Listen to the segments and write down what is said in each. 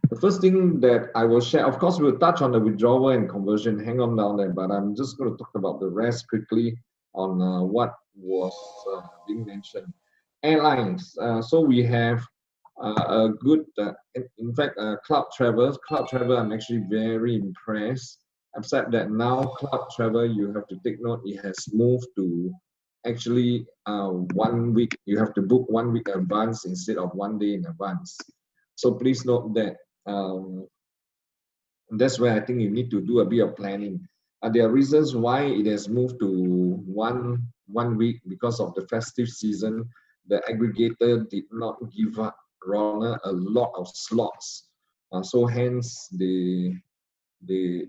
The first thing that I will share, of course, we'll touch on the withdrawal and conversion. Hang on down there, but I'm just going to talk about the rest quickly on what was being mentioned. Airlines. So we have a good, in fact, Cloud Travel. Cloud Travel, I'm actually very impressed. Except that now Cloud Travel, you have to take note, it has moved to actually 1 week. You have to book 1 week in advance instead of 1 day in advance. So please note that um, that's where I think you need to do a bit of planning. There are reasons why it has moved to one week because of the festive season. The aggregator did not give up Rona a lot of slots, so hence the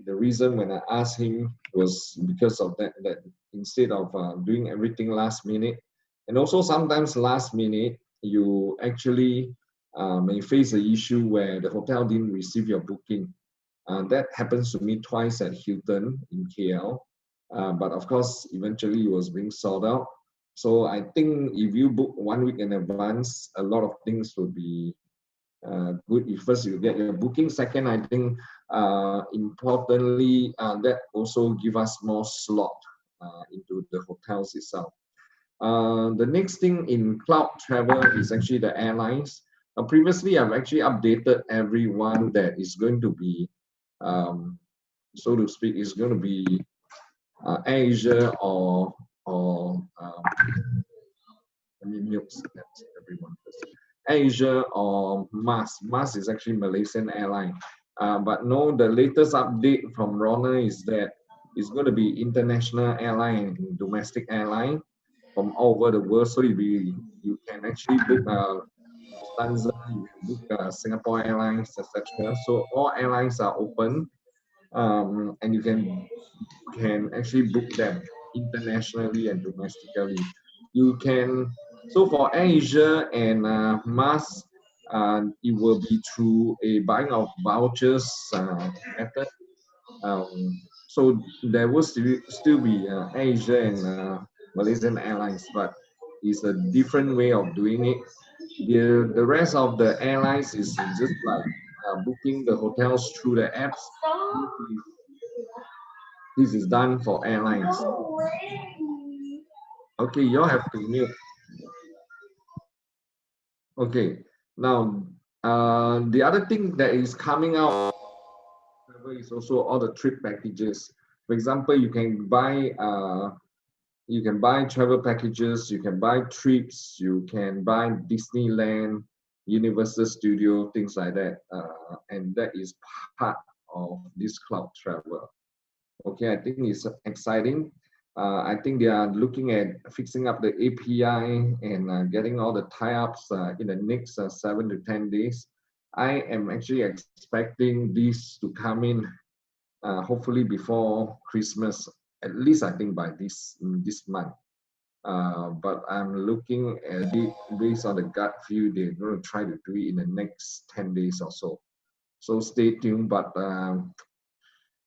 reason when I asked him was because of that instead of doing everything last minute, and also sometimes last minute you actually may face an issue where the hotel didn't receive your booking. That happens to me twice at Hilton in KL, but of course eventually it was being sold out. So I think if you book 1 week in advance, a lot of things will be good. If first you get your booking, second I think importantly that also give us more slot into the hotels itself. The next thing in Cloud Travel is actually the airlines. Previously I've actually updated everyone that is going to be so to speak is going to be Asia or let me mute everyone first. Asia or MAS. MAS is actually Malaysian airline. But no, the latest update from Rona is that it's going to be international airline and domestic airline from all over the world. So you can actually book Lufthansa, you can book Singapore Airlines, etc. So all airlines are open, and you can actually book them internationally and domestically. You can, so for Asia and MAS, it will be through a buying of vouchers method. So there will still be Asia and Malaysian Airlines, but it's a different way of doing it. The rest of the airlines is just like booking the hotels through the apps. This is done for airlines. Okay, you all have to mute. Okay, now the other thing that is coming out is also all the trip packages. For example, you can buy travel packages, you can buy trips, you can buy Disneyland, Universal Studio, things like that, and that is part of this Cloud Travel. Okay, I think it's exciting. I think they are looking at fixing up the API and getting all the tie-ups in the next 7 to 10 days. I am actually expecting this to come in hopefully before Christmas, at least I think by this month. But I'm looking at it based on the gut feel. They're going to try to do it in the next 10 days or so. So stay tuned. But I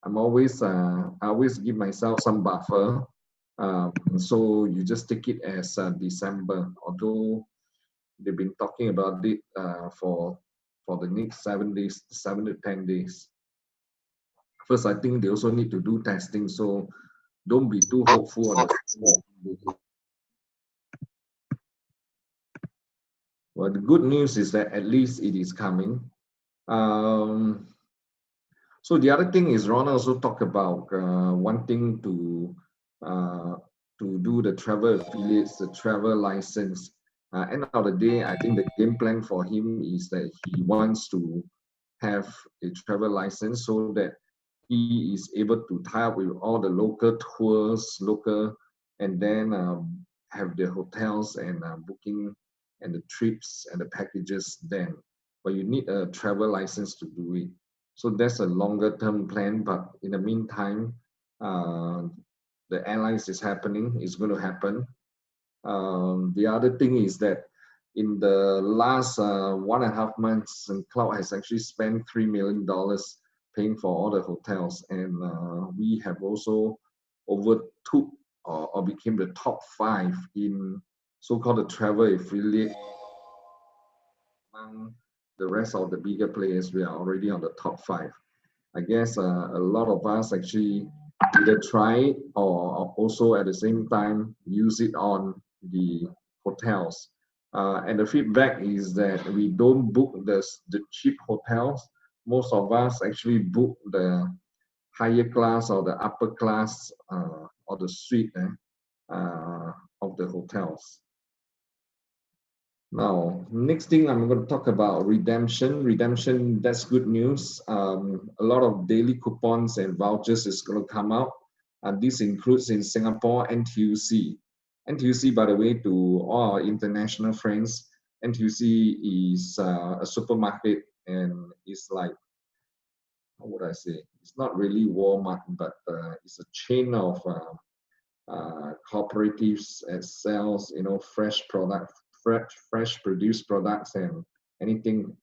always give myself some buffer. So you just take it as December, although they've been talking about it for the next 7 days, 7 to 10 days. First, I think they also need to do testing, so don't be too hopeful on the. Well, the good news is that at least it is coming. So the other thing is Ron also talked about wanting to do the travel affiliates, the travel license. End of the day, I think the game plan for him is that he wants to have a travel license so that he is able to tie up with all the local tours, and then have the hotels and booking and the trips and the packages then. But you need a travel license to do it. So that's a longer term plan. But in the meantime, the airlines is happening, is going to happen. The other thing is that in the last 1.5 months, Cloud has actually spent $3 million paying for all the hotels, and we have also overtook or became the top 5 in so-called the travel affiliate among the rest of the bigger players, we are already on the top 5. I guess a lot of us actually either try it or also at the same time use it on the hotels. And the feedback is that we don't book the cheap hotels. Most of us actually book the higher class or the upper class or the suite of the hotels. Now, next thing I'm going to talk about redemption. Redemption, that's good news. A lot of daily coupons and vouchers is going to come out. And this includes in Singapore, NTUC. NTUC, by the way, to all our international friends, NTUC is a supermarket and it's like, how would I say? It's not really Walmart, but it's a chain of cooperatives that sells, fresh products, fresh produced products and anything,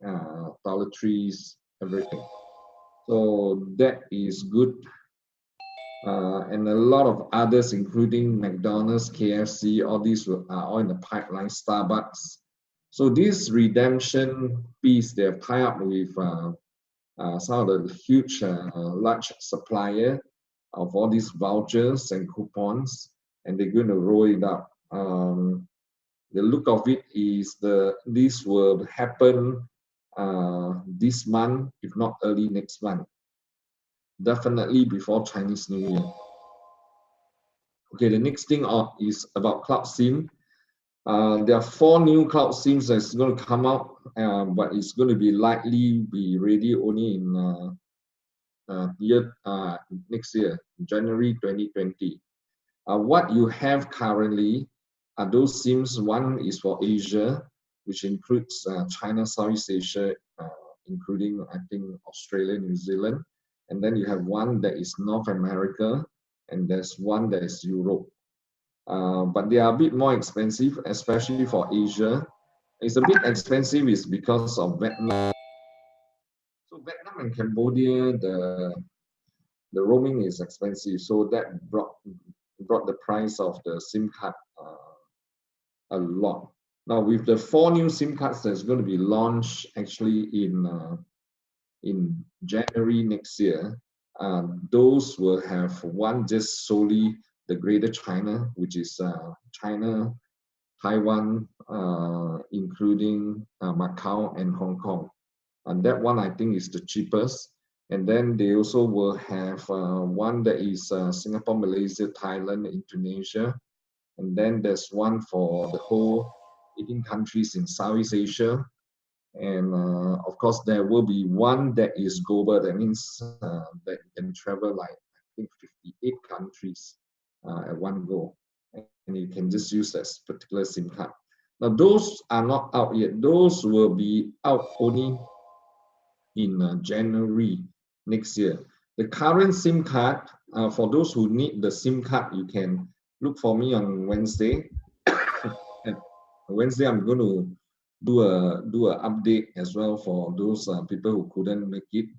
toiletries, everything. So that is good. And a lot of others, including McDonald's, KFC, all these are all in the pipeline, Starbucks. So this redemption piece, they have tied up with some of the huge, large supplier of all these vouchers and coupons, and they're going to roll it out. The look of it is this will happen this month, if not early next month. Definitely before Chinese New Year. Okay, the next thing is about Cloud SIM. There are 4 new Cloud SIMs that's going to come out, but it's going to be likely be ready only in next year, January 2020. What you have currently are those SIMs. One is for Asia, which includes China, Southeast Asia, including, I think, Australia, New Zealand. And then you have one that is North America, and there's one that is Europe. But they are a bit more expensive, especially for Asia. It's a bit expensive is because of Vietnam. So Vietnam and Cambodia, the roaming is expensive, so that brought the price of the SIM card a lot. Now with the 4 new SIM cards that's going to be launched actually in January next year, those will have one just solely the Greater China, which is China, Taiwan, including Macau and Hong Kong. And that one I think is the cheapest. And then they also will have one that is Singapore, Malaysia, Thailand, Indonesia. And then there's one for the whole 18 countries in Southeast Asia. And of course, there will be one that is global. That means that you can travel like, I think, 58 countries at one go. And you can just use that particular SIM card. Now, those are not out yet. Those will be out only in January next year. The current SIM card, for those who need the SIM card, you can look for me on Wednesday. And Wednesday, I'm going to do a update as well for those people who couldn't make it.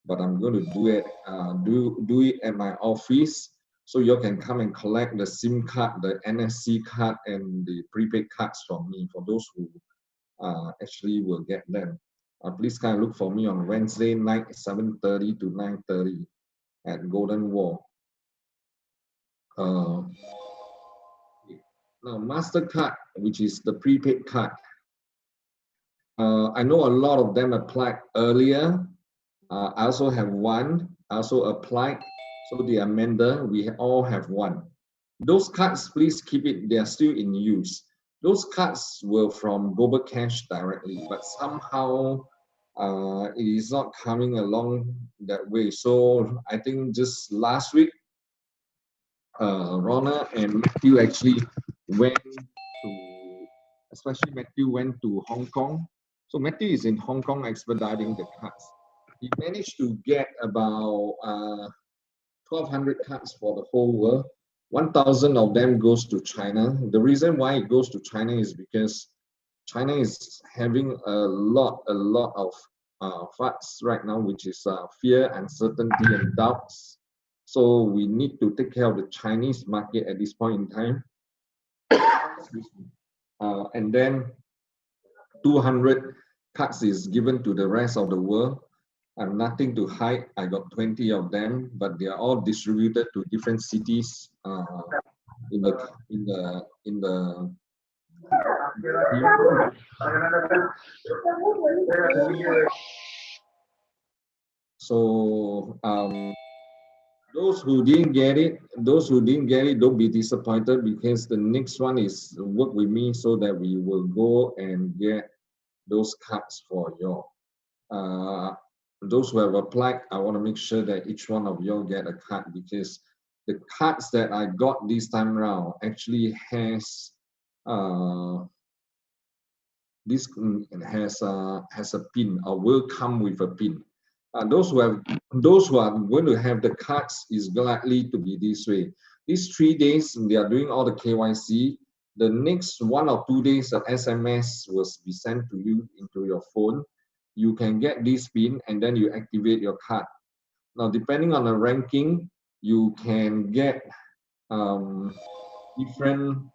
But I'm going to do it at my office, so you can come and collect the SIM card, the NFC card, and the prepaid cards from me for those who actually will get them. Please kind of look for me on Wednesday night, 7:30 to 9:30 at Golden Wall. Now, MasterCard, which is the prepaid card. I know a lot of them applied earlier. I also have one. I also applied. So the amender, we all have one. Those cards, please keep it. They are still in use. Those cards were from Global Cash directly, but somehow it is not coming along that way. So I think just last week, Ronald and Matthew actually went to, especially Matthew went to Hong Kong. So Matthew is in Hong Kong expediting the cards. He managed to get about 1,200 cards for the whole world. 1,000 of them goes to China. The reason why it goes to China is because China is having a lot of facts right now, which is fear, uncertainty, and doubts. So we need to take care of the Chinese market at this point in time. And then 200 cards is given to the rest of the world. I have nothing to hide. I got 20 of them, but they are all distributed to different cities in the in the in the so those who didn't get it, don't be disappointed, because the next one is work with me so that we will go and get those cards for you. Those who have applied, I want to make sure that each one of you get a card, because the cards that I got this time around actually has this has a pin, or will come with a pin. Those who are going to have the cards is likely to be this way. These 3 days they are doing all the KYC. The next 1 or 2 days, an SMS will be sent to you into your phone. You can get this pin and then you activate your card. Now, depending on the ranking, you can get different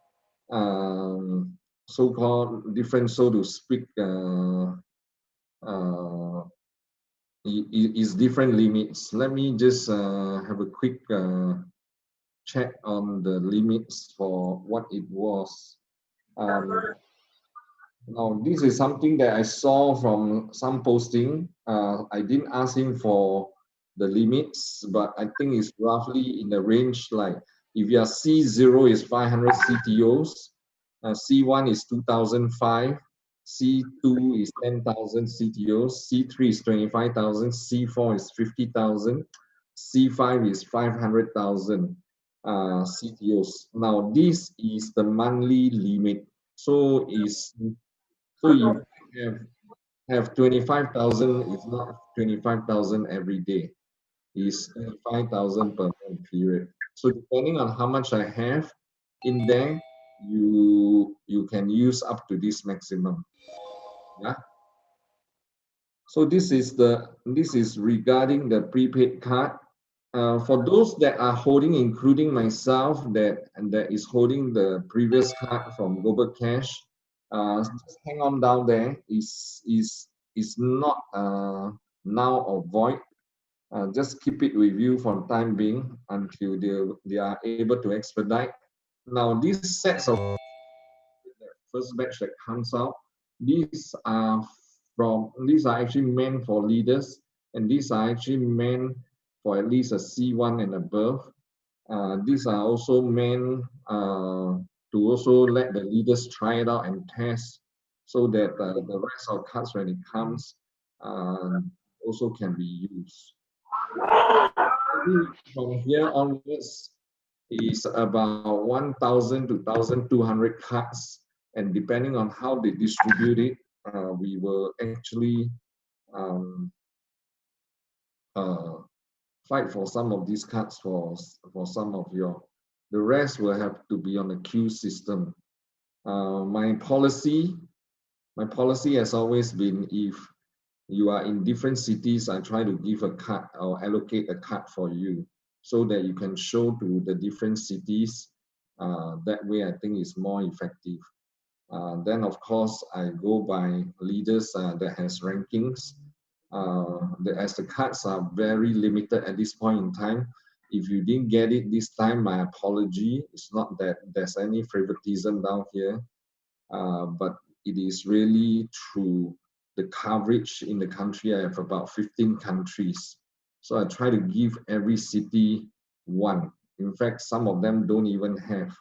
so-called different, so to speak, is different limits. Let me just have a quick check on the limits for what it was. Now, this is something that I saw from some posting. I didn't ask him for the limits, but I think it's roughly in the range, like if your C0 is 500 CTOs, C1 is 2005, C2 is 10,000 CTOs, C3 is 25,000, C4 is 50,000, C5 is 500,000 CTOs. Now, this is the monthly limit. So you have 25,000. It's not 25,000 every day. It's 25,000 per month period. So depending on how much I have in there, you can use up to this maximum. Yeah. So this is regarding the prepaid card. For those that are holding, including myself, that is holding the previous card from Global Cash, just hang on down there. Is not now or void. Just keep it with you for the time being until they are able to expedite. Now, these sets of first batch that comes out, these are actually meant for leaders, and these are actually meant for at least a C1 and above. These are also meant to also let the leaders try it out and test, so that the rest of cards, when it comes, also can be used. From here onwards is about 1,000 to 1,200 cards, and depending on how they distribute it, we will actually fight for some of these cards for some of you. The rest will have to be on the queue system. My policy has always been, if you are in different cities, I try to give a card or allocate a card for you, so that you can show to the different cities. That way, I think is more effective. Then, of course, I go by leaders that has rankings. As the cards are very limited at this point in time, if you didn't get it this time, my apology. It's not that there's any favoritism down here, but it is really through the coverage in the country. I have about 15 countries. So I try to give every city one. In fact, some of them don't even have.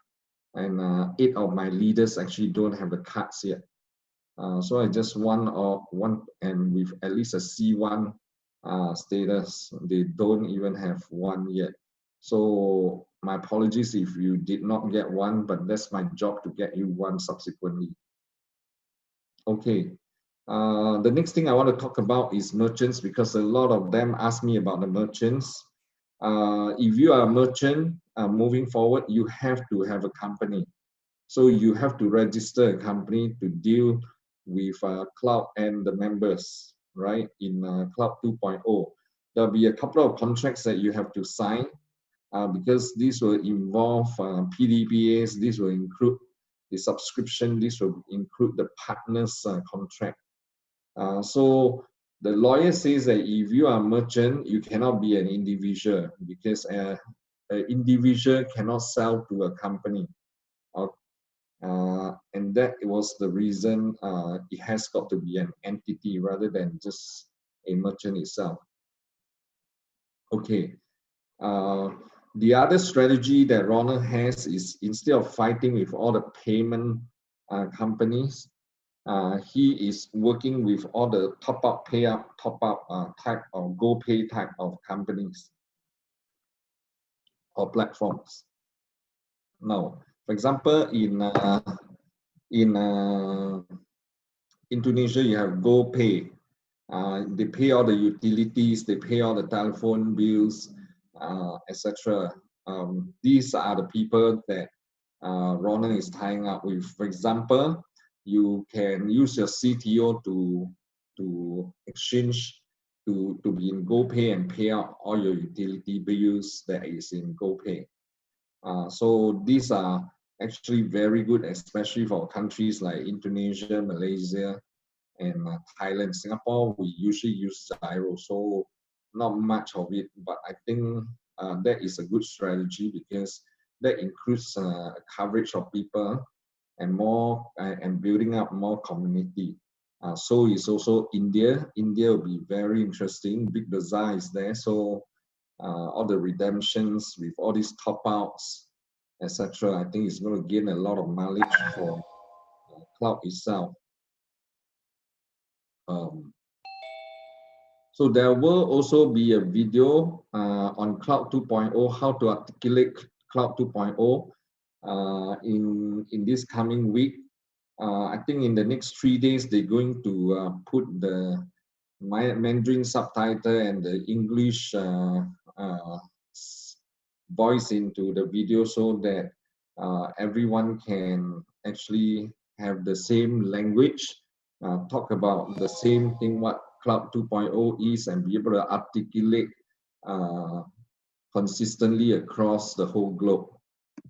And 8 of my leaders actually don't have the cards yet. So I just one, and with at least a C1 status, they don't even have one yet. So my apologies if you did not get one, but that's my job to get you one subsequently. Okay. The next thing I want to talk about is merchants, because a lot of them ask me about the merchants. If you are a merchant, moving forward, you have to have a company. So you have to register a company to deal with Cloud and the members, right? In Cloud 2.0, there'll be a couple of contracts that you have to sign, because this will involve PDPAs. This will include the subscription. This will include the partners contract. So the lawyer says that if you are a merchant, you cannot be an individual because an individual cannot sell to a company. And that was the reason it has got to be an entity rather than just a merchant itself. Okay. The other strategy that Ronald has is, instead of fighting with all the payment companies, he is working with all the top-up, pay-up, top-up type of GoPay type of companies or platforms. Now, for example, in Indonesia, you have GoPay. They pay all the utilities, they pay all the telephone bills, etc. These are the people that Ronald is tying up with. For example, you can use your CTO to exchange to be in GoPay and pay out all your utility bills that is in GoPay. So these are actually very good, especially for countries like Indonesia, Malaysia, and Thailand. Singapore, we usually use Xero, so not much of it, but I think that is a good strategy because that includes coverage of people and more and building up more community. So is also India. India will be very interesting. Big Bazaar is there, so all the redemptions with all these top outs, etc. I think it's going to gain a lot of mileage for cloud itself. So there will also be a video on Cloud 2.0, how to articulate Cloud 2.0 in this coming week. I think in the next 3 days, they're going to put the Mandarin subtitle and the English voice into the video so that everyone can actually have the same language, talk about the same thing what Cloud 2.0 is, and be able to articulate consistently across the whole globe.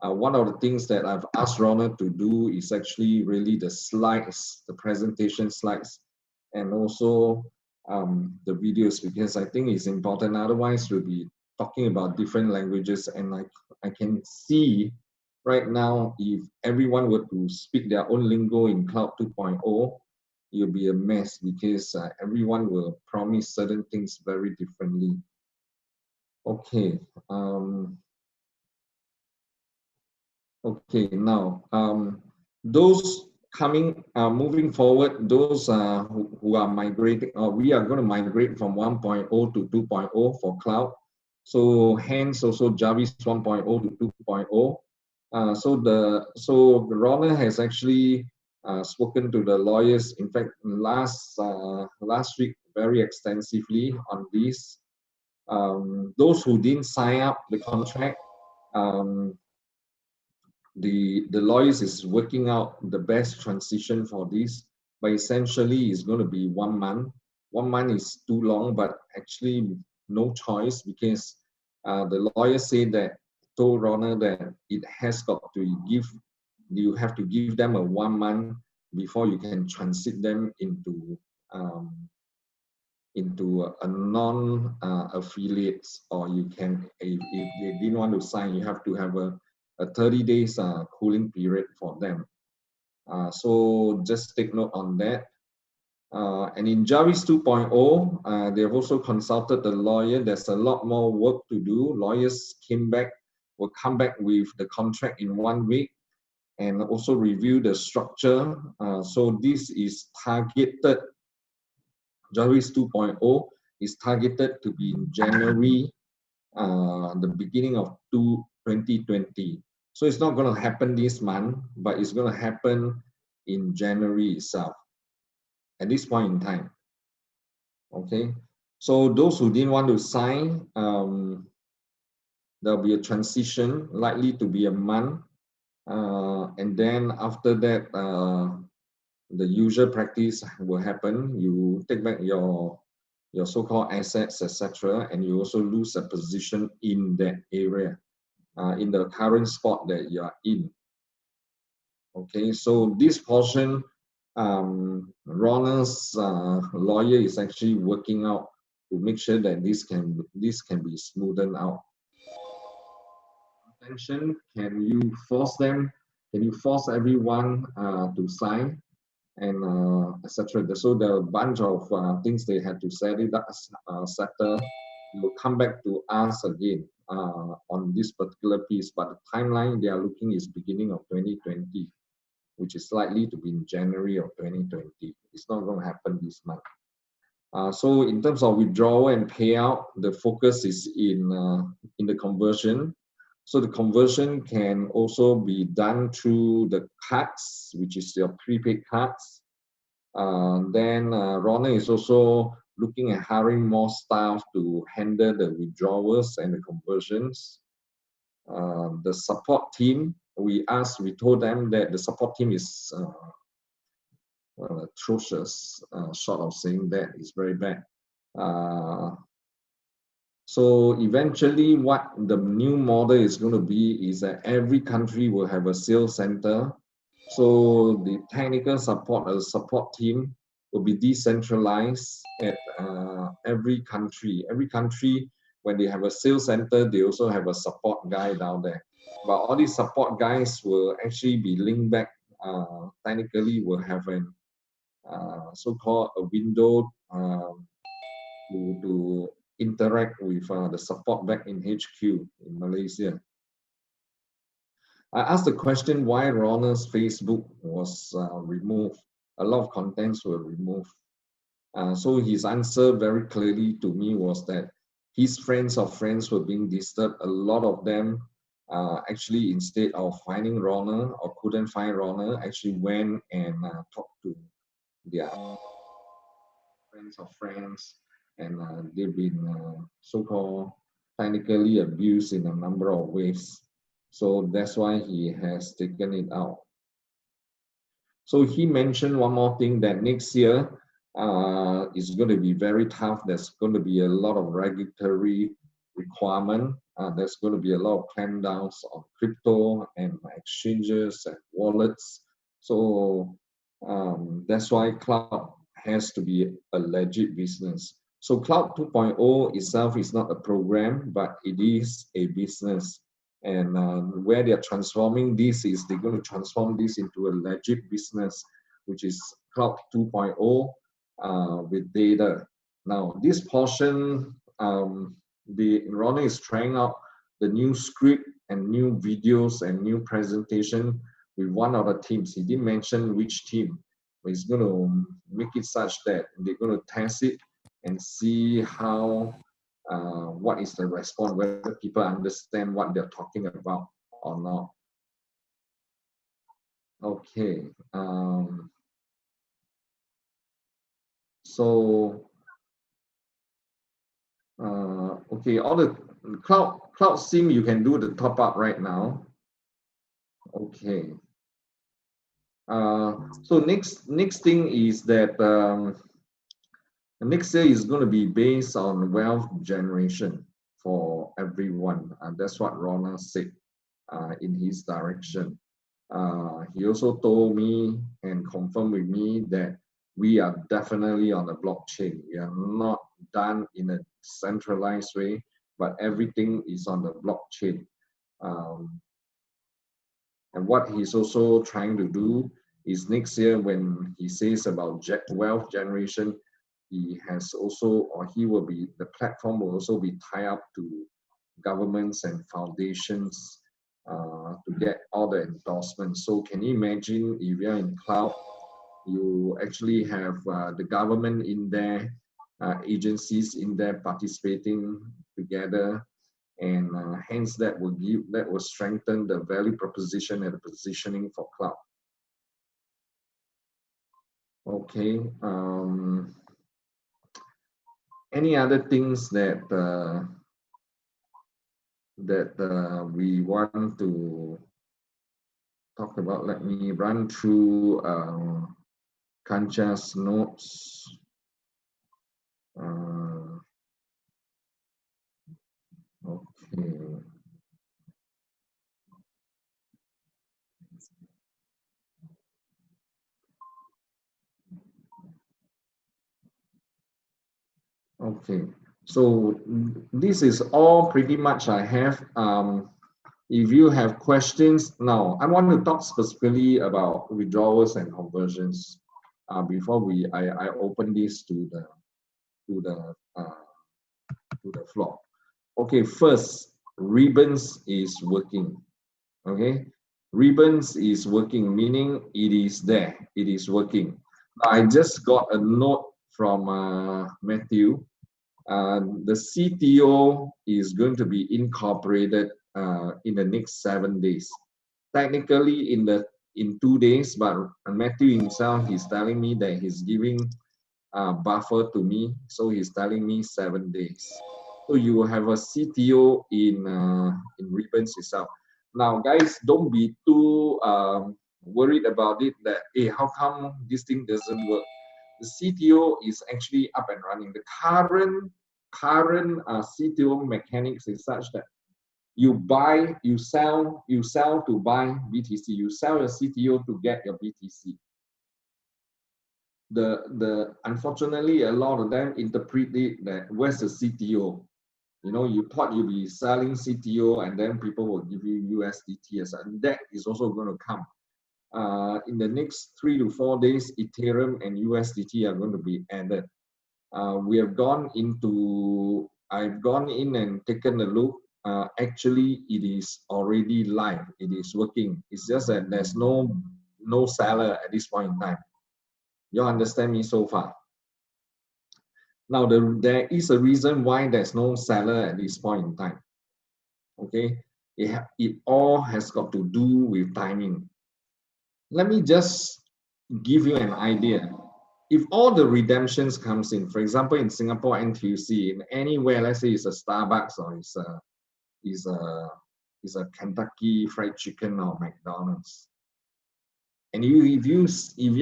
One of the things that I've asked Ronald to do is actually really the slides, the presentation slides, and also the videos, because I think it's important. Otherwise, we'll be talking about different languages, and I can see right now, if everyone were to speak their own lingo in Cloud 2.0, it'll be a mess because everyone will promise certain things very differently. Okay. Okay, now those moving forward, those who are migrating, we are going to migrate from 1.0 to 2.0 for cloud. So hence also Jarvis 1.0 to 2.0. So Ronald has actually spoken to the lawyers. In fact, last week very extensively on this. Those who didn't sign up the contract. The lawyers is working out the best transition for this, but essentially it's going to be 1 month. 1 month is too long, but actually no choice, because the lawyer said that, told Ronald that it has got to you have to give them a 1 month before you can transit them into a non-affiliates, or you can, if they didn't want to sign, you have to have a 30 days cooling period for them. So just take note on that. And in Jarvis 2.0, they've also consulted the lawyer. There's a lot more work to do. Lawyers will come back with the contract in 1 week and also review the structure. So this is targeted, Jarvis 2.0 is targeted to be in January, the beginning of 2020. So it's not going to happen this month, but it's going to happen in January itself, at this point in time. Okay, so those who didn't want to sign, there'll be a transition, likely to be a month. And then after that, the usual practice will happen. You take back your so-called assets, etc., and you also lose a position in that area. In the current spot that you are in. Okay, so this portion Ronald's lawyer is actually working out to make sure that this can be smoothened out. Attention, can you force them? Can you force everyone to sign and etc. So there are a bunch of things they had to settle. They will come back to us again on this particular piece, but the timeline they are looking is beginning of 2020, which is likely to be in January of 2020. It's not going to happen this month. So in terms of withdrawal and payout, the focus is in the conversion. So the conversion can also be done through the cards, which is your prepaid cards. Then Ronald is also looking at hiring more staff to handle the withdrawals and the conversions. The support team, we told them that the support team is atrocious, short of saying that is very bad. So eventually what the new model is going to be is that every country will have a sales center. So the technical support, the support team will be decentralized at every country. Every country, when they have a sales center, they also have a support guy down there. But all these support guys will actually be linked back, technically will have an so-called a window to interact with the support back in HQ in Malaysia. I asked the question why Ronald's Facebook was removed. A lot of contents were removed. So his answer very clearly to me was that his friends of friends were being disturbed. A lot of them actually, instead of finding Ronald or couldn't find Ronald, actually went and talked to their friends of friends, and they've been so-called technically abused in a number of ways. So that's why he has taken it out. So he mentioned one more thing, that next year is going to be very tough. There's going to be a lot of regulatory requirement. There's going to be a lot of clampdowns on crypto and exchanges and wallets. So that's why cloud has to be a legit business. So Cloud 2.0 itself is not a program, but it is a business. And where they're transforming this is they're going to transform this into a legit business, which is Cloud 2.0 with data. Now, this portion, Ronald is trying out the new script and new videos and new presentation with one of the teams. He didn't mention which team, but he's going to make it such that they're going to test it and see how what is the response, whether people understand what they're talking about or not. Okay. So okay, all the cloud SIM you can do the top up right now. Okay. So next thing is that next year is going to be based on wealth generation for everyone, and that's what Ronald said in his direction. He also told me and confirmed with me that we are definitely on the blockchain. We are not done in a centralized way, but everything is on the blockchain. And what he's also trying to do is next year when he says about wealth generation, he has also, or he will be, the platform will also be tied up to governments and foundations to get all the endorsements. So can you imagine if you're in cloud, you actually have the government in there, agencies in there participating together, and hence that will strengthen the value proposition and the positioning for cloud. Okay. Any other things that we want to talk about? Let me run through Kancha's notes. Okay. Okay, so this is all pretty much I have. If you have questions now, I want to talk specifically about withdrawals and conversions before I open this to the uh, to the floor. Okay, first, ribbons is working. Okay, ribbons is working, meaning it is there, it is working. I just got a note from Matthew. The CTO is going to be incorporated in the next 7 days. Technically, in 2 days, but Matthew himself, he's telling me that he's giving buffer to me, so he's telling me 7 days. So you will have a CTO in Ribbons itself. Now, guys, don't be too worried about it. That hey, how come this thing doesn't work? The CTO is actually up and running. The current CTO mechanics is such that you buy, you sell to buy BTC. You sell your CTO to get your BTC. The unfortunately a lot of them interpret it that where's the CTO? You know, you thought you'll be selling CTO and then people will give you USDT, and that is also going to come. In the next 3 to 4 days, Ethereum and USDT are going to be added. I've gone in and taken a look. Actually, it is already live. It is working. It's just that there's no seller at this point in time. You understand me so far? Now, there is a reason why there's no seller at this point in time. Okay, it all has got to do with timing. Let me just give you an idea. If all the redemptions comes in, for example, in Singapore NTUC, in anywhere, let's say it's a Starbucks or it's a Kentucky Fried Chicken or McDonald's, and if you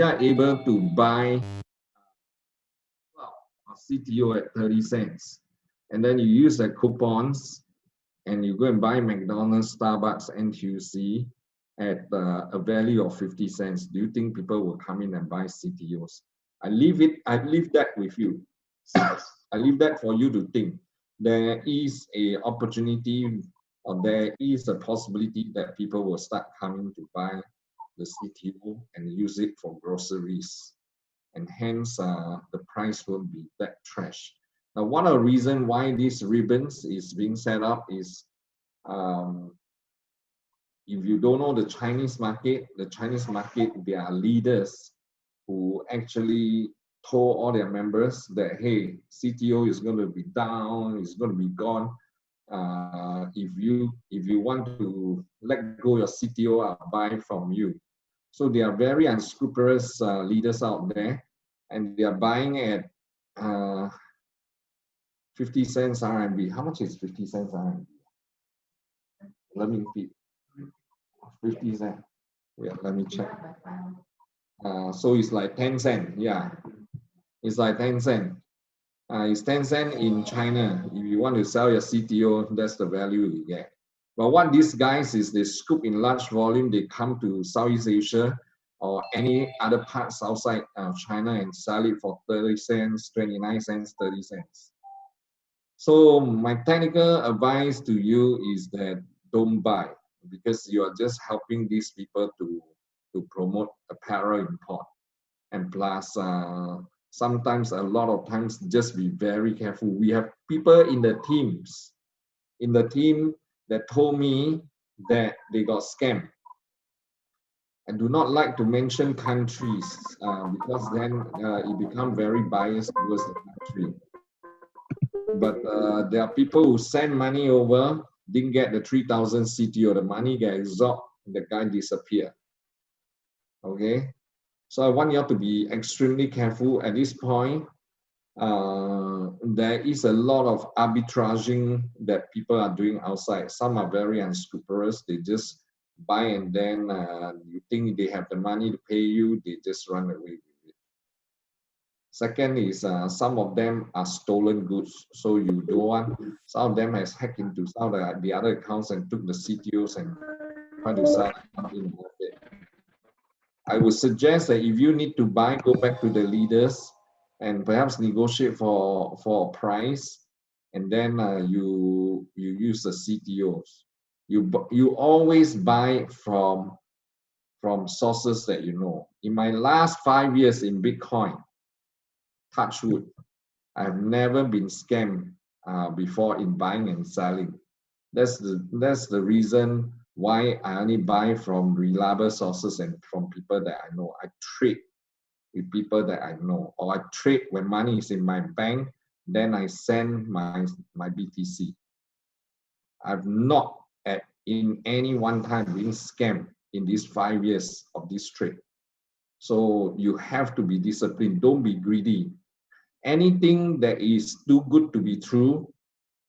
are able to buy a CTO at 30 cents, and then you use the coupons and you go and buy McDonald's, Starbucks, NTUC at a value of 50 cents, do you think people will come in and buy CTOs? I leave that with you. I leave that for you to think. There is a opportunity, or there is a possibility that people will start coming to buy the CTO and use it for groceries, and hence the price will be that trash. Now, one of the reasons why these ribbons is being set up is, if you don't know the Chinese market, they are leaders who actually told all their members that, hey, CTO is going to be down, it's going to be gone. If you want to let go your CTO, I'll buy from you. So they are very unscrupulous leaders out there, and they are buying at 50 cents RMB. How much is 50 cents RMB? Let me see. 50 cents. Yeah, let me check. So it's like 10 cents. Yeah, it's like 10 cents. It's 10 cents in China. If you want to sell your CTO, that's the value you get. But what these guys is, they scoop in large volume. They come to Southeast Asia or any other parts outside China and sell it for 30 cents, 29 cents, 30 cents. So my technical advice to you is that don't buy, because you are just helping these people to promote apparel import. And plus, sometimes, a lot of times, just be very careful. We have people in the team that told me that they got scammed. I do not like to mention countries because then it becomes very biased towards the country. But there are people who send money over, didn't get the 3,000 CTO, the money get absorbed, the guy disappeared. Okay, so I want you all to be extremely careful at this point. There is a lot of arbitraging that people are doing outside. Some are very unscrupulous. They just buy, and then you think they have the money to pay you, they just run away with it. Second is some of them are stolen goods. So you don't want, some of them has hacked into some of the other accounts and took the CTOs and tried to sell in the market. I would suggest that if you need to buy, go back to the leaders and perhaps negotiate for a price, and then you use the CTOs. You always buy from sources that you know. In my last 5 years in Bitcoin, touch wood, I've never been scammed before in buying and selling. That's the reason why I only buy from reliable sources and from people that I know. I trade with people that I know, or I trade when money is in my bank, then I send my BTC. I've not in any one time been scammed in these 5 years of this trade. So you have to be disciplined. Don't be greedy. Anything that is too good to be true,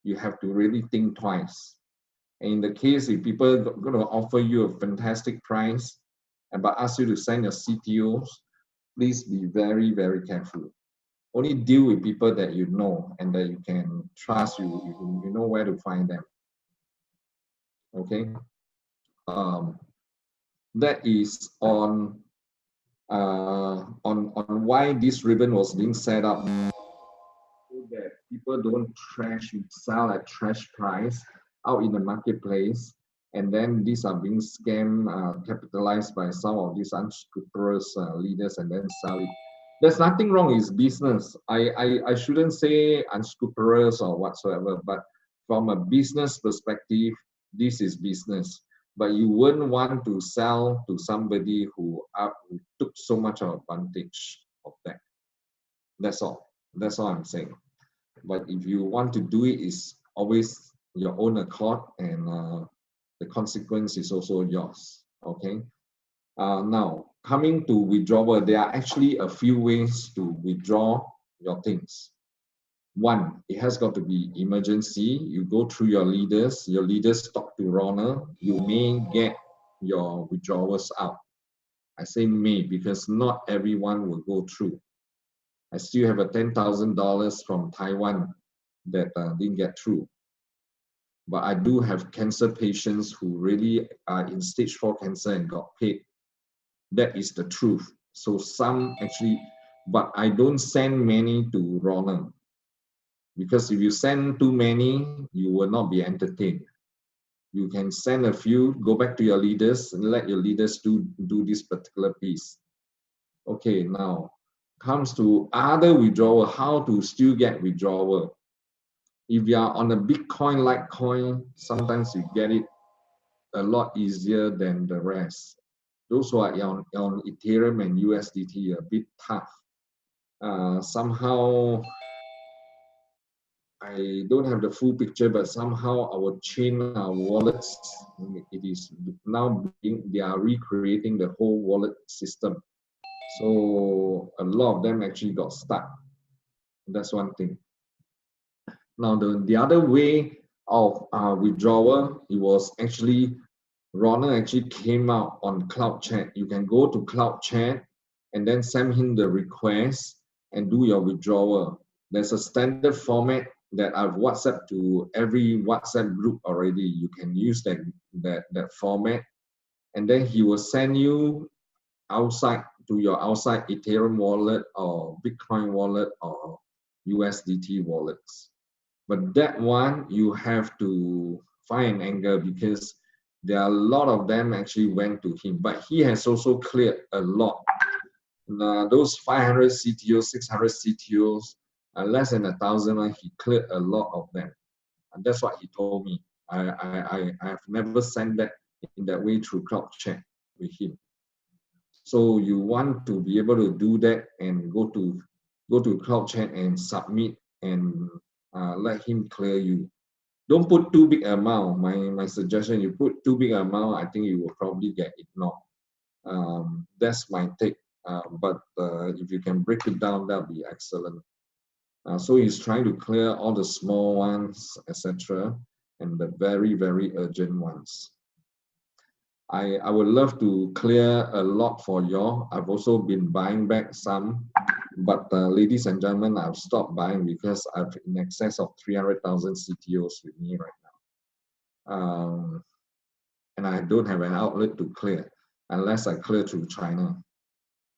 you have to really think twice. And in the case if people are going to offer you a fantastic price, but ask you to send your CTOs, please be very, very careful. Only deal with people that you know and that you can trust. You know where to find them. Okay. That is on why this ribbon was being set up, so that people don't sell at trash price out in the marketplace, and then these are being scammed, capitalized by some of these unscrupulous leaders, and then sell it. There's nothing wrong, it's business. I shouldn't say unscrupulous or whatsoever, but from a business perspective, this is business. But you wouldn't want to sell to somebody who took so much advantage of that. That's all. That's all I'm saying. But if you want to do it, it's always your own accord, and the consequence is also yours. Okay. Now, coming to withdrawal, there are actually a few ways to withdraw your things. One, it has got to be emergency. You go through your leaders talk to Ronald, you may get your withdrawals out. I say may because not everyone will go through. I still have a $10,000 from Taiwan that didn't get through. But I do have cancer patients who really are in stage 4 cancer and got paid. That is the truth. So some actually, but I don't send many to Ronald, because if you send too many, you will not be entertained. You can send a few, go back to your leaders, and let your leaders do this particular piece. Okay, now comes to other withdrawal, how to still get withdrawal. If you are on a Bitcoin Litecoin, sometimes you get it a lot easier than the rest. Those who are on Ethereum and USDT are a bit tough. Somehow, I don't have the full picture, but somehow our chain, our wallets, it is now they are recreating the whole wallet system. So a lot of them actually got stuck. That's one thing. Now the other way of withdrawal, it was actually Ronald actually came out on Cloud Chat. You can go to Cloud Chat and then send him the request and do your withdrawal. There's a standard format that I've WhatsApp to every WhatsApp group already. You can use that format, and then he will send you outside to your outside Ethereum wallet or Bitcoin wallet or USDT wallets. But that one you have to find an angle, because there are a lot of them actually went to him, but he has also cleared a lot. Those 500 CTOs, 600 CTOs, less than 1,000, he cleared a lot of them. And that's what he told me. I've never sent that in that way through Cloud Chat with him. So you want to be able to do that and go to Cloud Chat and submit and let him clear you. Don't put too big amount. My suggestion, you put too big amount, I think you will probably get ignored. That's my take. But if you can break it down, that'll be excellent. So he's trying to clear all the small ones, etc., and the very, very urgent ones. I would love to clear a lot for y'all. I've also been buying back some, but ladies and gentlemen, I've stopped buying because I've in excess of 300,000 CTOs with me right now. And I don't have an outlet to clear unless I clear through China,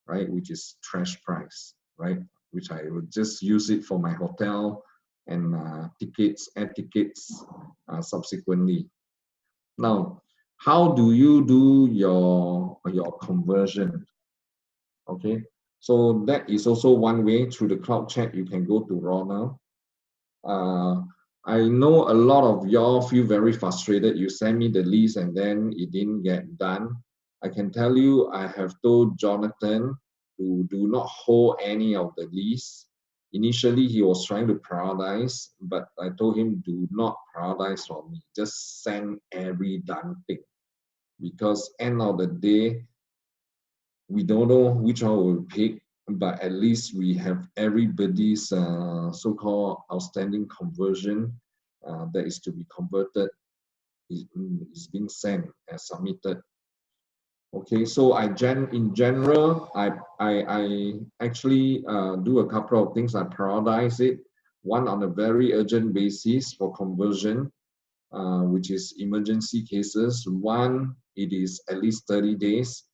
right, which is trash price, right? which I will just use it for my hotel and tickets, air tickets subsequently. Now, how do you do your conversion? Okay, so that is also one way. Through the cloud chat, you can go to Ronald. I know a lot of y'all feel very frustrated. You send me the list and then it didn't get done. I can tell you, I have told Jonathan to do not hold any of the lists. Initially, he was trying to prioritize, but I told him, do not prioritize for me. Just send every damn thing. Because end of the day, we don't know which one we'll pick, but at least we have everybody's so-called outstanding conversion that is to be converted is being sent and submitted. Okay, so in general, I actually do a couple of things. I prioritize it. One, on a very urgent basis for conversion, which is emergency cases. One, it is at least 30 days.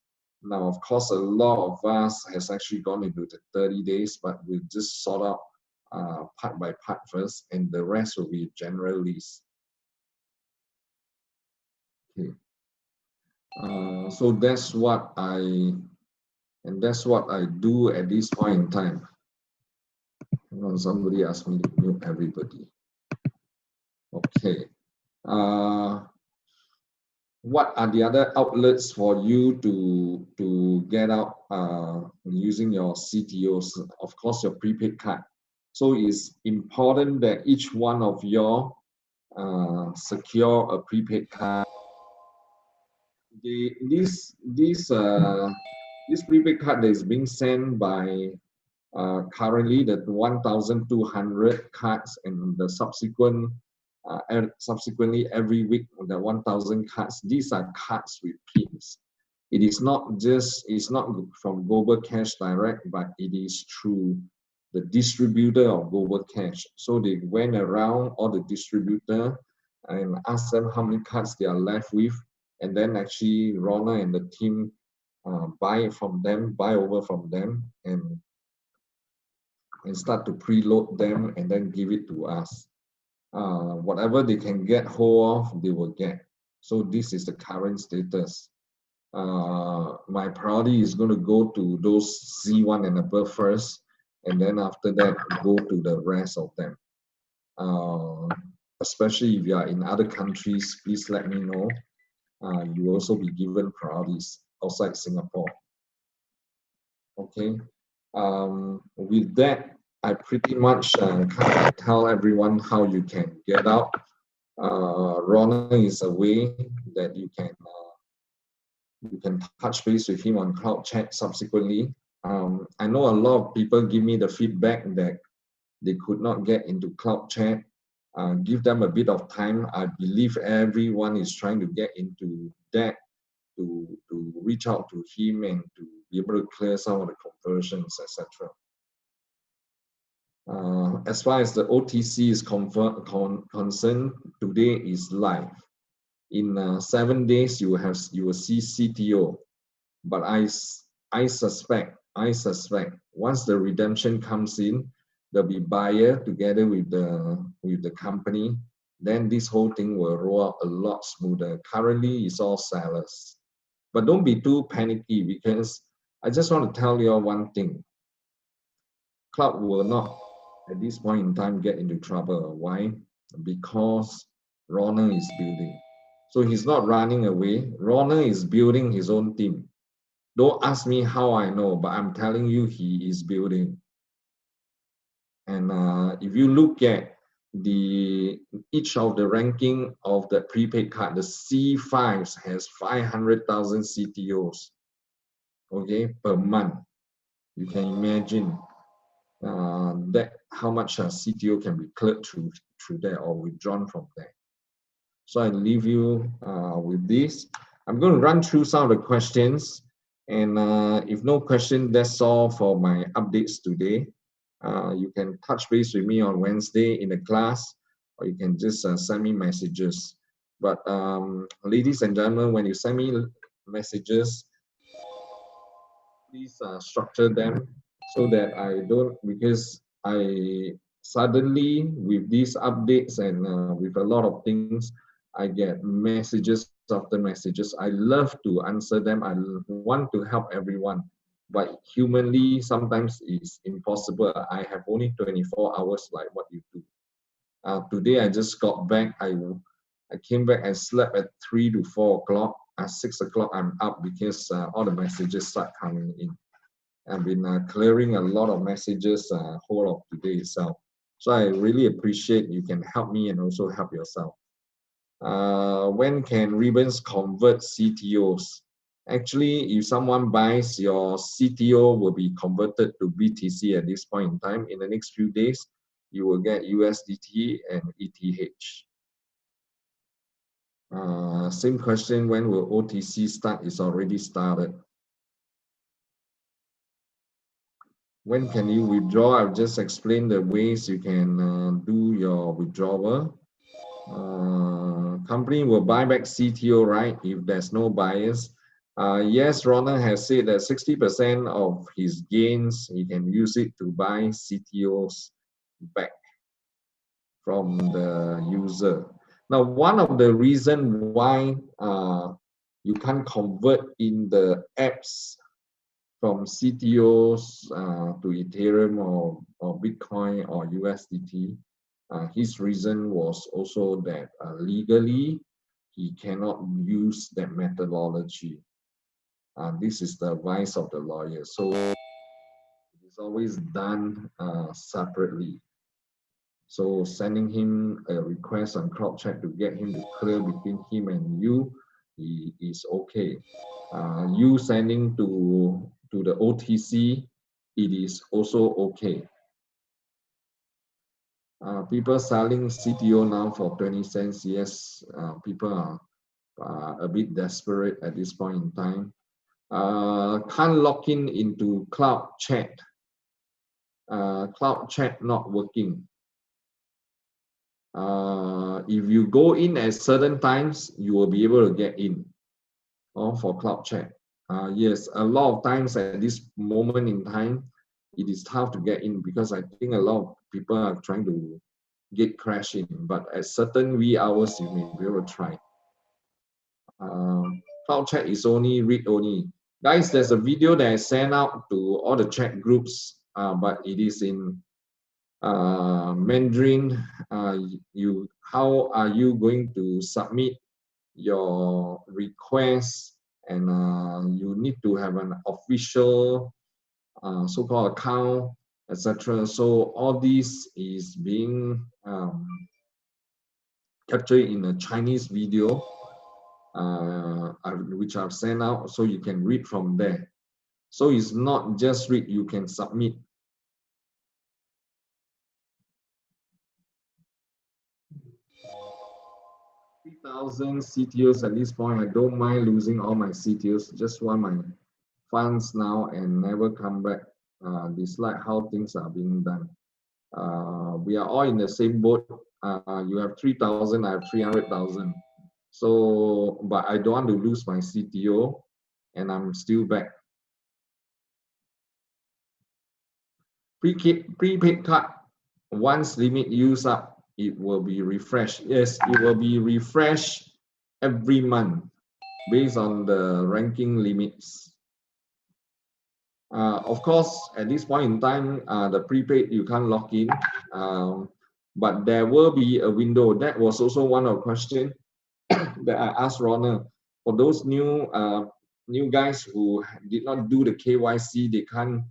Now, of course, a lot of us has actually gone into the 30 days, but we just sort out part by part first, and the rest will be general list. Okay. So that's what I do at this point in time. Somebody asked me to mute everybody. Okay. What are the other outlets for you to get out using your CTOs? Of course, your prepaid card. So it's important that each one of you secure a prepaid card. This prepaid card that is being sent by currently the 1,200 cards, and the subsequently every week the 1,000 cards. These are cards with pins. It's not from Global Cash Direct, but it is through the distributor of Global Cash. So they went around all the distributor and asked them how many cards they are left with, and then actually Rona and the team buy over from them, and start to preload them and then give it to us. Whatever they can get hold of, they will get. So this is the current status. My priority is going to go to those C1 and above first, and then after that, go to the rest of them. Especially if you are in other countries, please let me know. You will also be given priorities outside Singapore. Okay. With that, I pretty much tell everyone how you can get out. Rona is a way that you can touch base with him on cloud chat subsequently. I know a lot of people give me the feedback that they could not get into cloud chat. Give them a bit of time. I believe everyone is trying to get into that to reach out to him and to be able to clear some of the conversions, etc. As far as the OTC is concerned, today is live. In 7 days, you will see CTO. But I suspect once the redemption comes in, there'll be buyer together with the company. Then this whole thing will roll out a lot smoother. Currently, it's all sellers. But don't be too panicky, because I just want to tell you all one thing. Cloud will not, at this point in time, get into trouble. Why? Because Rona is building. So he's not running away. Rona is building his own team. Don't ask me how I know, but I'm telling you, he is building. And if you look at each of the ranking of the prepaid card, the C5s has 500,000 CTOs, okay, per month. You can imagine that how much CTO can be cleared through there or withdrawn from there. So I leave you with this. I'm going to run through some of the questions, and if no question, that's all for my updates today. You can touch base with me on Wednesday in the class, or you can just send me messages. But ladies and gentlemen, when you send me messages, please structure them so that I don't, because I suddenly with these updates and with a lot of things, I get messages after messages. I love to answer them. I want to help everyone, but humanly sometimes it's impossible. I have only 24 hours like what you do. Today I just got back. I came back and slept at 3 to 4 o'clock. At 6 o'clock I'm up because all the messages start coming in. I've been clearing a lot of messages whole of today itself. So I really appreciate you can help me and also help yourself. When can Ribbons convert CTOs? Actually, if someone buys your CTO will be converted to BTC at this point in time. In the next few days, you will get USDT and ETH. Same question, when will OTC start? It's already started. When can you withdraw? I've just explained the ways you can do your withdrawal. Company will buy back CTO, right? If there's no buyers. Yes, Ronald has said that 60% of his gains, he can use it to buy CTOs back from the user. Now, one of the reasons why you can't convert in the apps from CTOs to Ethereum or Bitcoin or USDT, his reason was also that legally he cannot use that methodology. This is the advice of the lawyer. So it's always done separately. So sending him a request on CrowdChat to get him to clear between him and you is okay. You sending to the OTC, it is also okay. People selling CTO now for 20 cents. Yes, people are a bit desperate at this point in time. Can't log in into Cloud Chat. Cloud Chat not working. If you go in at certain times, you will be able to get in for Cloud Chat. Yes, a lot of times at this moment in time, it is tough to get in because I think a lot of people are trying to get crash in, but at certain wee hours, you may be able to try. Cloud Chat is only read only. Guys, there's a video that I sent out to all the chat groups, but it is in Mandarin. How are you going to submit your request? And you need to have an official so-called account, etc. So all this is being captured in a Chinese video, which I've sent out, so you can read from there. So it's not just read, you can submit. $3,000 CTOs at this point. I don't mind losing all my CTOs. Just want my funds now and never come back. Dislike how things are being done. We are all in the same boat. You have 3,000, I have 300,000. So, but I don't want to lose my CTO, and I'm still back. Prepaid card, once limit use up, it will be refreshed. Yes, it will be refreshed every month based on the ranking limits. Of course, at this point in time, the prepaid you can't log in, but there will be a window. That was also one of the questions that I asked Ronald. For those new guys who did not do the KYC, they can't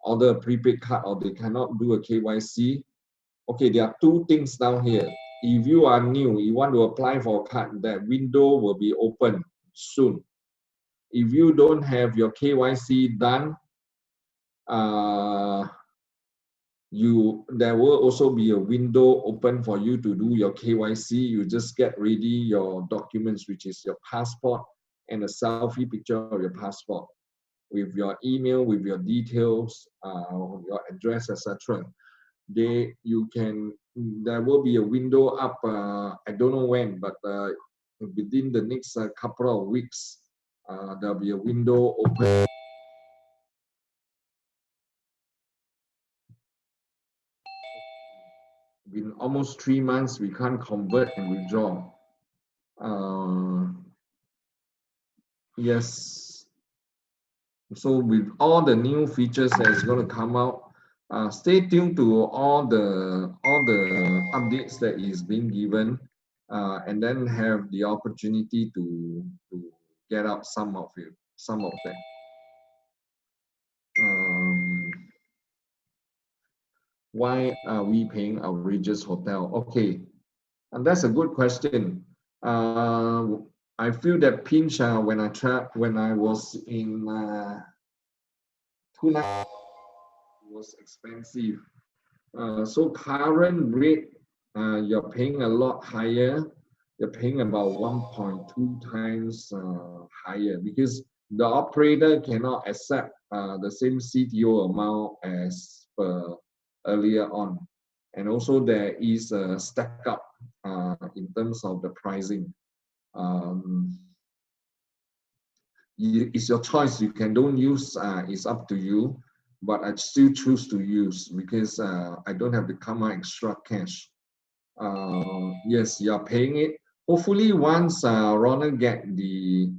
order a prepaid card or they cannot do a KYC. Okay, there are two things down here. If you are new, you want to apply for a card, that window will be open soon. If you don't have your KYC done, there will also be a window open for you to do your KYC. You just get ready your documents, which is your passport and a selfie picture of your passport with your email, with your details, your address, etc. There will be a window up. I don't know when, but within the next couple of weeks, there'll be a window open been almost 3 months, we can't convert and withdraw. Yes. So with all the new features that is going to come out, stay tuned to all the updates that is being given, and then have the opportunity to get out some of that. Why are we paying our Regis Hotel? Okay, and that's a good question. I feel that pinch when I was in Tuna, was expensive. So current rate, you're paying a lot higher. You're paying about 1.2 times higher because the operator cannot accept the same CTO amount as per earlier on. And also there is a stack up in terms of the pricing. It's your choice. You can don't use, it's up to you, but I still choose to use because I don't have to come out extra cash. Yes, you are paying it. Hopefully once Ronald get the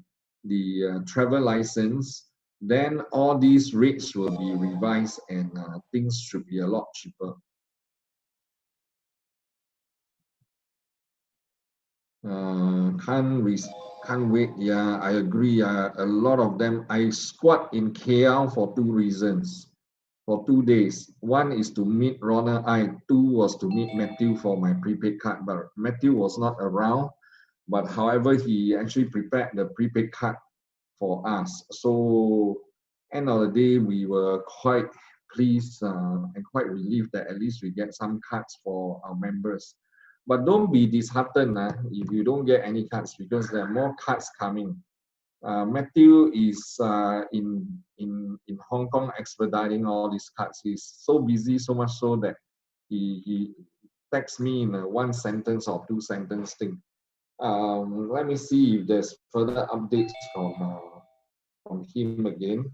travel license, then all these rates will be revised and things should be a lot cheaper. Can't wait. Yeah, I agree. A lot of them. I squat in KL for 2 reasons. For 2 days. One is to meet Ronald. Two was to meet Matthew for my prepaid card. But Matthew was not around. But however, he actually prepared the prepaid card for us. So end of the day, we were quite pleased and quite relieved that at least we get some cards for our members. But don't be disheartened if you don't get any cards because there are more cards coming. Matthew is in Hong Kong expediting all these cards. He's so busy, so much so that he texts me in a 1 sentence or 2 sentence thing. Let me see if there's further updates from him again.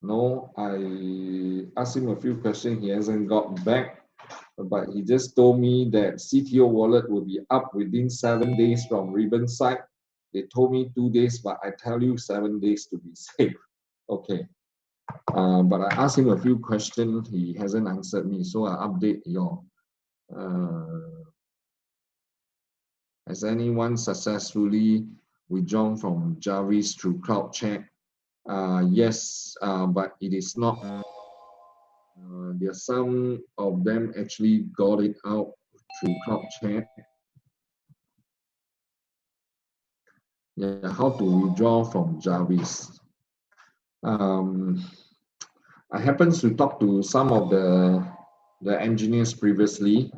No, I asked him a few questions. He hasn't got back, but he just told me that CTO wallet will be up within 7 days from Ribbonside. They told me 2 days, but I tell you 7 days to be safe. Okay. But I asked him a few questions. He hasn't answered me, so I update you. Has anyone successfully withdrawn from Jarvis through CloudChat? Yes, but it is not. There are some of them actually got it out through CloudChat. Yeah, how to withdraw from Jarvis? I happened to talk to some of the engineers previously.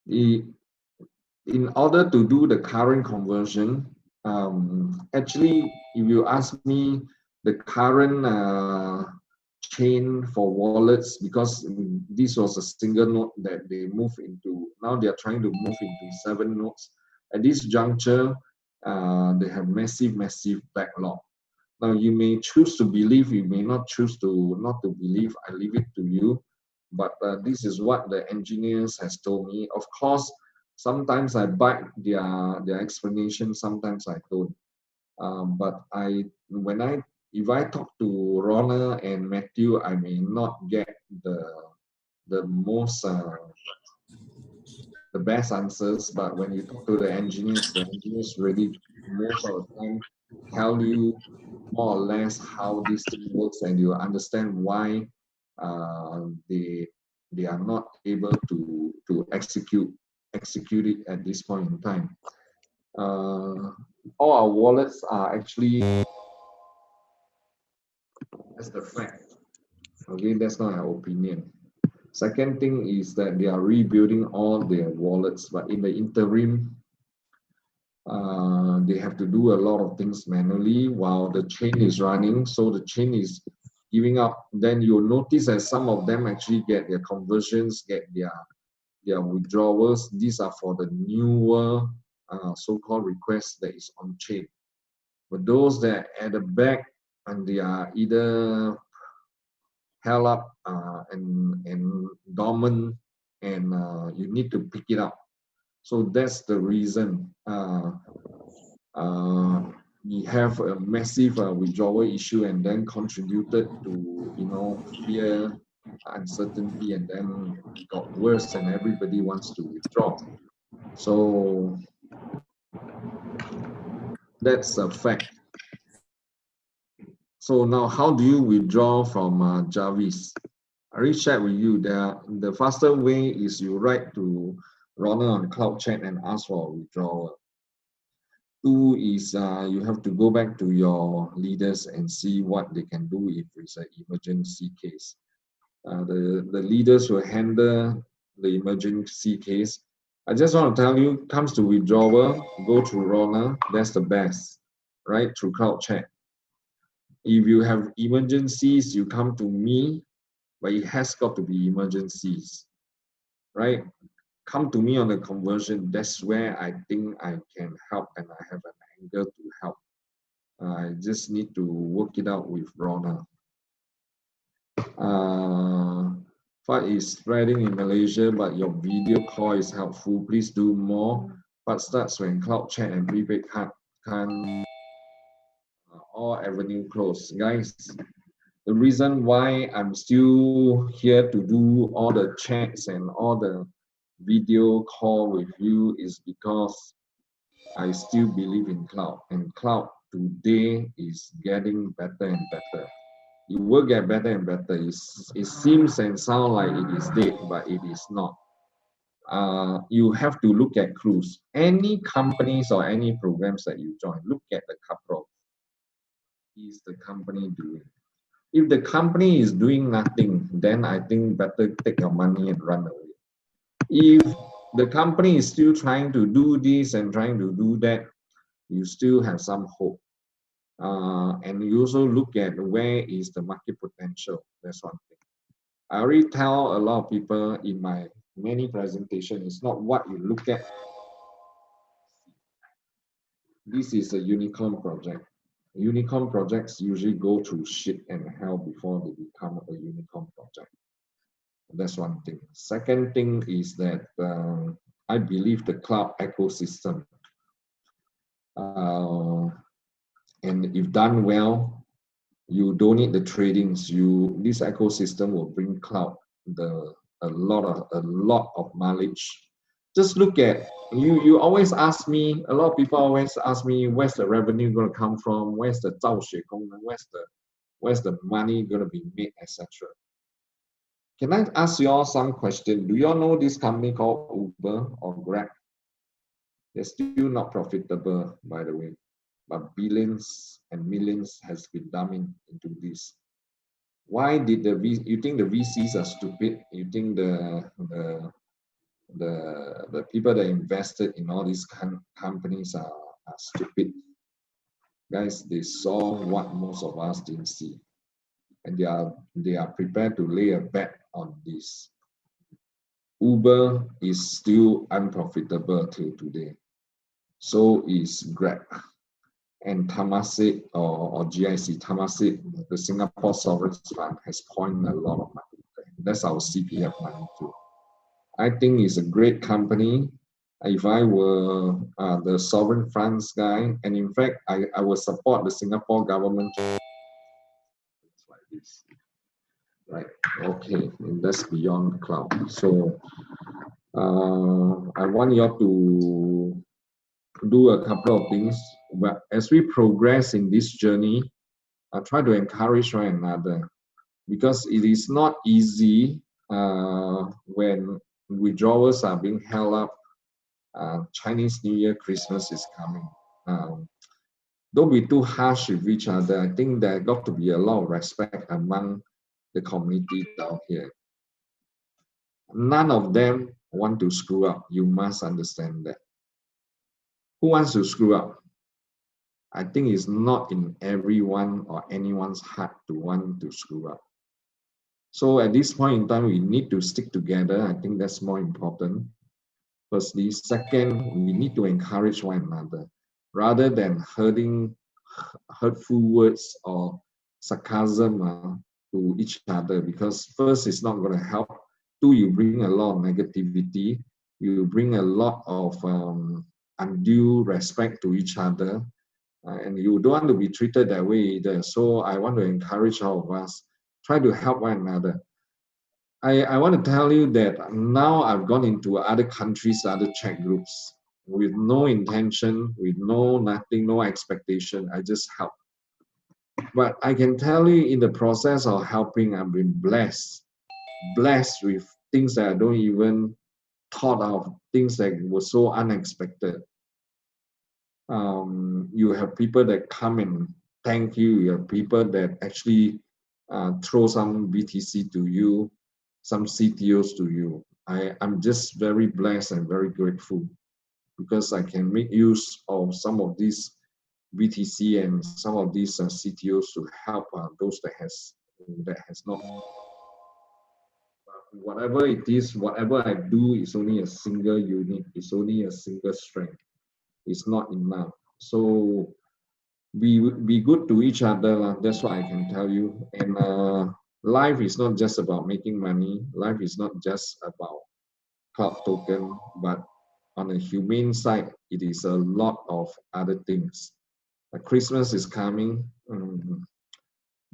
In order to do the current conversion, actually, if you ask me, the current chain for wallets, because this was a single node that they moved into, now they are trying to move into 7 nodes. At this juncture, they have massive backlog. Now you may choose to believe, you may not choose to not to believe. I leave it to you. But this is what the engineers has told me. Of course, sometimes I bite their explanation, sometimes I don't. But if I talk to Ronald and Matthew, I may not get the most the best answers. But when you talk to the engineers really most of the time tell you more or less how this thing works, and you understand why they are not able to execute it at this point in time. All our wallets are actually, that's the fact. Okay, that's not our opinion. Second thing is that they are rebuilding all their wallets, but in the interim, they have to do a lot of things manually while the chain is running. So the chain is giving up. Then you'll notice that some of them actually get their conversions, get their withdrawals. These are for the newer so-called requests that is on chain. But those that at the back and they are either held up and dormant, and you need to pick it up. So that's the reason we have a massive withdrawal issue, and then contributed to fear, uncertainty, and then it got worse, and everybody wants to withdraw. So that's a fact. So now, how do you withdraw from Jarvis? I already shared with you that the faster way is you write to Ronald on Cloud Chat and ask for a withdrawal. Two is you have to go back to your leaders and see what they can do if it's an emergency case. The leaders will handle the emergency case. I just want to tell you, comes to withdrawal, go through Ronald, that's the best, right? Through Cloud Chat. If you have emergencies, you come to me, but it has got to be emergencies, right? Come to me on the conversion. That's where I think I can help, and I have an angle to help. I just need to work it out with Rona. FUD is spreading in Malaysia, but your video call is helpful. Please do more. FUD starts when Cloud Chat and prepaid card can't all avenue close. Guys, the reason why I'm still here to do all the chats and all the video call with you is because I still believe in cloud, and cloud today is getting better and better. It will get better and better. It seems and sounds like it is dead, but it is not. You have to look at cruise. Any companies or any programs that you join, look at the couple. Is the company doing? If the company is doing nothing, then I think better take your money and run away. If the company is still trying to do this and trying to do that, you still have some hope. And you also look at where is the market potential. That's one thing. I already tell a lot of people in my many presentations, it's not what you look at. This is a unicorn project. Unicorn projects usually go through shit and hell before they become a unicorn project. That's one thing. Second thing is that I believe the cloud ecosystem, and if done well, you don't need the tradings. This ecosystem will bring cloud a lot of mileage. Just look at you always ask me, a lot of people always ask me, where's the revenue going to come from, where's the 造血功能, where's the money going to be made, etc. Can I ask you all some question? Do you all know this company called Uber or Grab? They're still not profitable, by the way, but billions and millions has been dumping into this. Why did you think the VCs are stupid? You think the people that invested in all these companies are stupid? Guys, they saw what most of us didn't see, and they are prepared to lay a bet on this. Uber is still unprofitable till today. So is Grab. And Temasek or GIC, Temasek, the Singapore Sovereign Fund, has poured a lot of money there. That's our CPF money too. I think it's a great company. If I were the sovereign funds guy, and in fact, I would support the Singapore government. It's like this, right? Okay, and that's beyond the cloud. So I want you all to do a couple of things. But as we progress in this journey, I try to encourage one another, because it is not easy when withdrawals are being held up. Chinese New Year, Christmas is coming. Don't be too harsh with each other. I think there got to be a lot of respect among the community down here. None of them want to screw up. You must understand that. Who wants to screw up? I think it's not in everyone or anyone's heart to want to screw up. So at this point in time, we need to stick together. I think that's more important. Firstly. Second, we need to encourage one another rather than hurtful words or sarcasm. to each other, because first, it's not going to help. Two, you bring a lot of negativity. You bring a lot of undue respect to each other, and you don't want to be treated that way either. So I want to encourage all of us, try to help one another. I want to tell you that now I've gone into other countries, other chat groups, with no intention, with no nothing, no expectation. I just help. But I can tell you, in the process of helping, I've been blessed with things that I don't even thought of, things that were so unexpected. You have people that come and thank you. You have people that actually throw some BTC to you, some CTOs to you. I'm just very blessed and very grateful, because I can make use of some of these BTC and some of these CTOs to help those that has not. Whatever it is, whatever I do is only a single unit. It's only a single strength. It's not enough. So be good to each other. That's what I can tell you. And life is not just about making money. Life is not just about cloud token, but on the humane side, it is a lot of other things. Christmas is coming.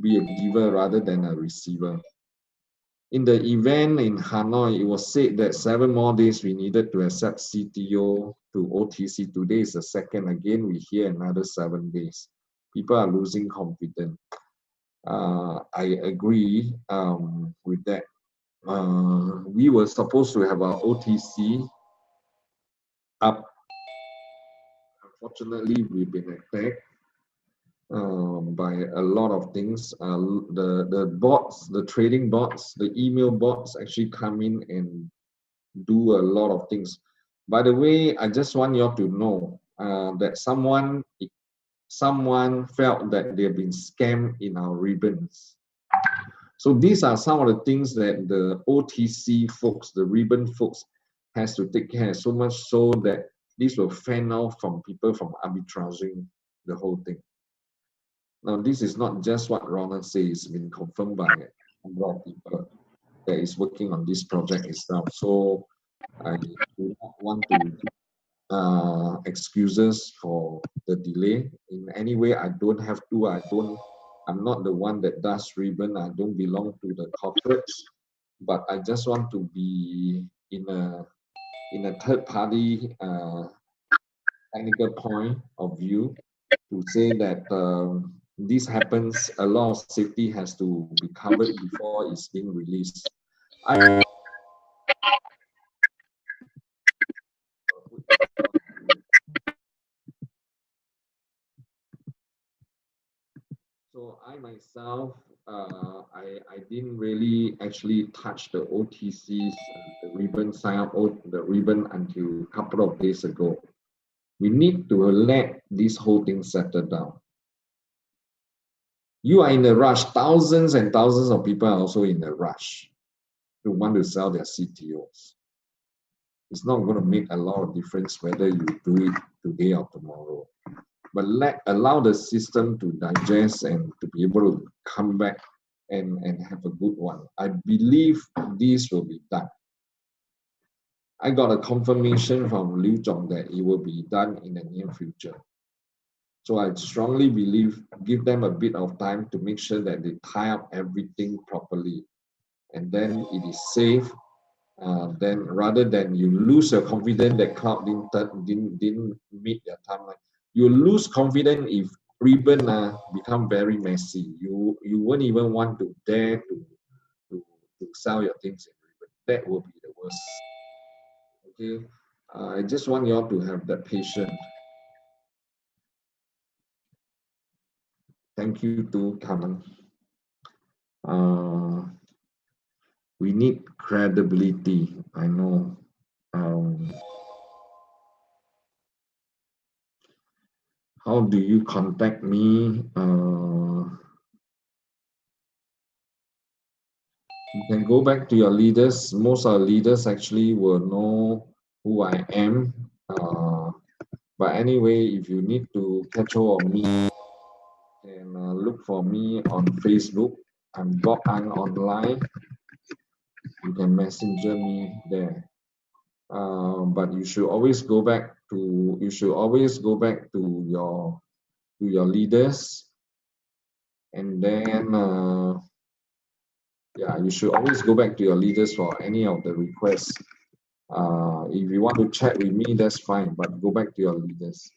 Be a giver rather than a receiver. In the event in Hanoi, it was said that 7 more days we needed to accept CTO to OTC. Today is the second. Again, we hear another 7 days. People are losing confidence. I agree with that. We were supposed to have our OTC up. Unfortunately, we've been attacked by a lot of things. The bots, the trading bots, the email bots actually come in and do a lot of things. By the way, I just want you all to know that someone felt that they've been scammed in our ribbons. So these are some of the things that the OTC folks, the ribbon folks, has to take care of, so much so that this will fan out from people from arbitraging the whole thing. Now, this is not just what Ronald says, it's been confirmed by a lot of people that is working on this project itself. So I do not want to excuses for the delay in any way. I don't have to. I'm not the one that does ribbon. I don't belong to the corporates, but I just want to be in a third party technical point of view to say that this happens. A lot of safety has to be covered before it's being released. So I myself, I didn't really actually touch the OTCs, the ribbon sign up, the ribbon until a couple of days ago. We need to let this whole thing settle down. You are in a rush. Thousands and thousands of people are also in a rush to want to sell their CTOs. It's not going to make a lot of difference whether you do it today or tomorrow. But allow the system to digest and to be able to come back and have a good one. I believe this will be done. I got a confirmation from Liu Zhong that it will be done in the near future. So I strongly believe, give them a bit of time to make sure that they tie up everything properly. And then it is safe. Then rather than you lose your confidence that cloud didn't meet their timeline. You lose confidence if ribbon become very messy. You won't even want to dare to sell your things in ribbon. That will be the worst. Okay, I just want you all to have that patience. Thank you to Carmen. We need credibility. I know. How do you contact me? You can go back to your leaders. Most of our leaders actually will know who I am. But anyway, if you need to catch hold of me, and look for me on Facebook. I'm Bob Ang online. You can messenger me there. But you should always go back to your leaders, and then yeah, you should always go back to your leaders for any of the requests. If you want to chat with me, that's fine, but go back to your leaders.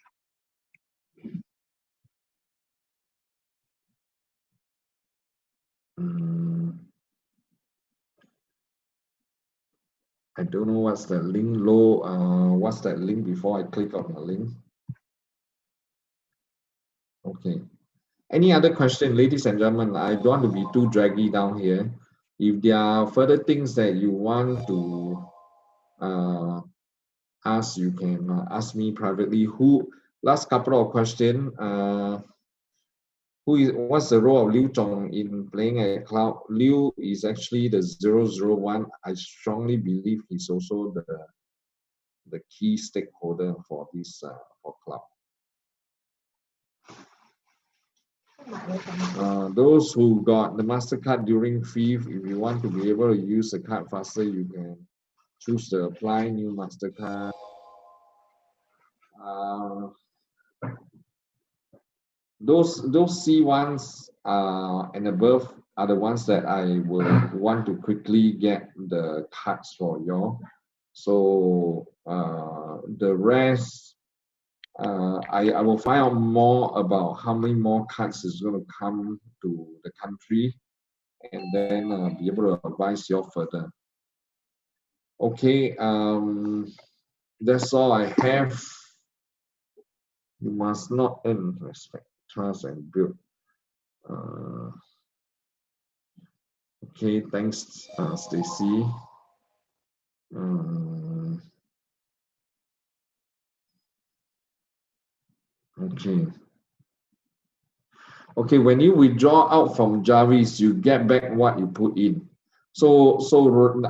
I don't know what's that link what's that link before I click on the link. Okay. Any other question, ladies and gentlemen? I don't want to be too draggy down here. If there are further things that you want to ask, you can ask me privately. Last couple of questions. What's the role of Liu Zhong in playing a cloud? Liu is actually the 001. I strongly believe he's also the key stakeholder for this for cloud. Those who got the MasterCard during FIF, if you want to be able to use the card faster, you can choose to apply new MasterCard. Those C1s and above are the ones that I will want to quickly get the cards for y'all. So the rest, I will find out more about how many more cards is going to come to the country, and then be able to advise you further. Okay, that's all I have. You must not earn respect, trust, and build. Okay, thanks, Stacy. Okay. Okay, when you withdraw out from Jarvis, you get back what you put in. So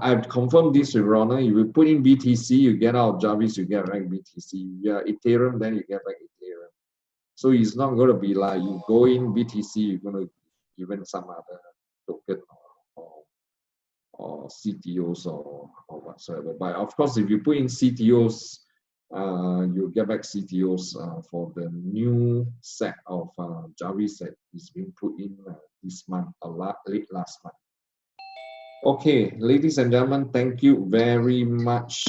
I've confirmed this with Rona. If you put in BTC, you get out of Jarvis, you get back BTC. Yeah, Ethereum, then you get back Ethereum. So it's not going to be like you go in BTC, you're going to give in some other token or CTOs or whatsoever. But of course, if you put in CTOs, you get back CTOs for the new set of Jarvis that is being put in this month or late last month. Okay, ladies and gentlemen, thank you very much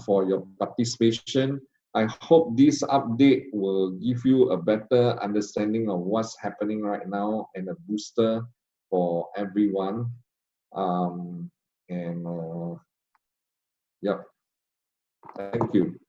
for your participation. I hope this update will give you a better understanding of what's happening right now and a booster for everyone. Yep, thank you.